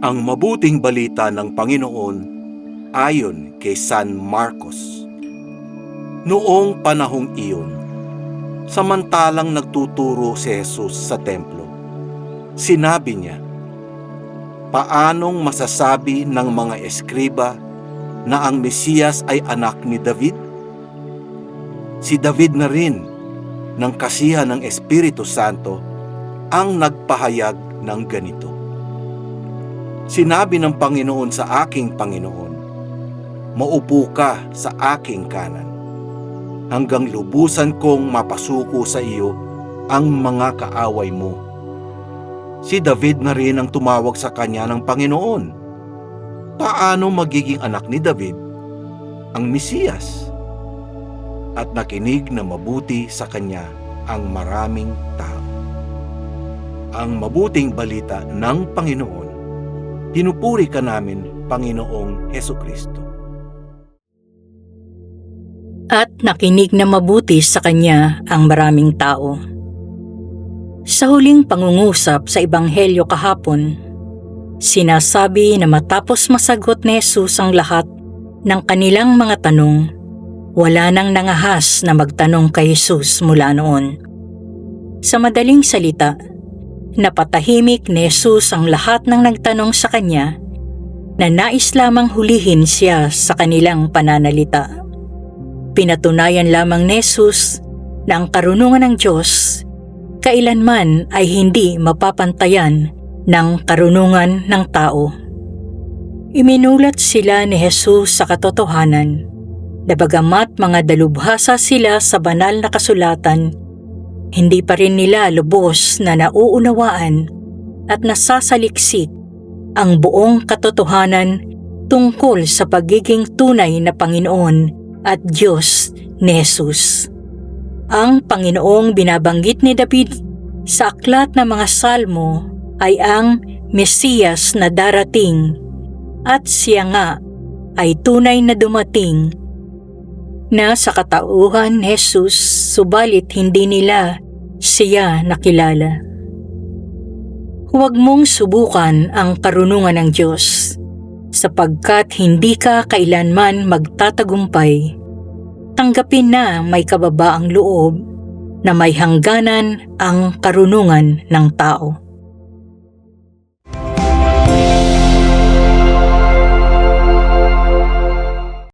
Ang mabuting balita ng Panginoon ayon kay San Marcos. Noong panahong iyon, samantalang nagtuturo si Jesus sa templo, sinabi niya, "Paanong masasabi ng mga eskriba na ang Mesiyas ay anak ni David? Si David na rin, ng kasihan ng Espiritu Santo, ang nagpahayag ng ganito. Sinabi ng Panginoon sa aking Panginoon, maupo ka sa aking kanan, hanggang lubusan kong mapasuko sa iyo ang mga kaaway mo." Si David na rin ang tumawag sa kanya ng Panginoon. Paano magiging anak ni David ang Mesiyas? At nakinig na mabuti sa kanya ang maraming tao. Ang mabuting balita ng Panginoon. Pinupuri ka namin, Panginoong Hesukristo. At nakinig na mabuti sa kanya ang maraming tao. Sa huling pangungusap sa Ebanghelyo kahapon, sinasabi na matapos masagot ni Jesus ang lahat ng kanilang mga tanong, wala nang nangahas na magtanong kay Jesus mula noon. Sa madaling salita, napatahimik ni Jesus ang lahat ng nagtanong sa kanya na nais lamang hulihin siya sa kanilang pananalita. Pinatunayan lamang ni Jesus na ang karunungan ng Diyos kailanman ay hindi mapapantayan ng karunungan ng tao. Iminulat sila ni Jesus sa katotohanan na bagamat mga dalubhasa sila sa banal na kasulatan, hindi pa rin nila lubos na nauunawaan at nasasaliksik ang buong katotohanan tungkol sa pagiging tunay na Panginoon at Diyos ni Jesus. Ang Panginoong binabanggit ni David sa aklat ng mga salmo ay ang Mesiyas na darating, at siya nga ay tunay na dumating na sa katauhan ni Jesus, subalit hindi nila siya nakilala. Huwag mong subukan ang karunungan ng Diyos, sapagkat hindi ka kailanman magtatagumpay. Tanggapin na may kababaang loob na may hangganan ang karunungan ng tao.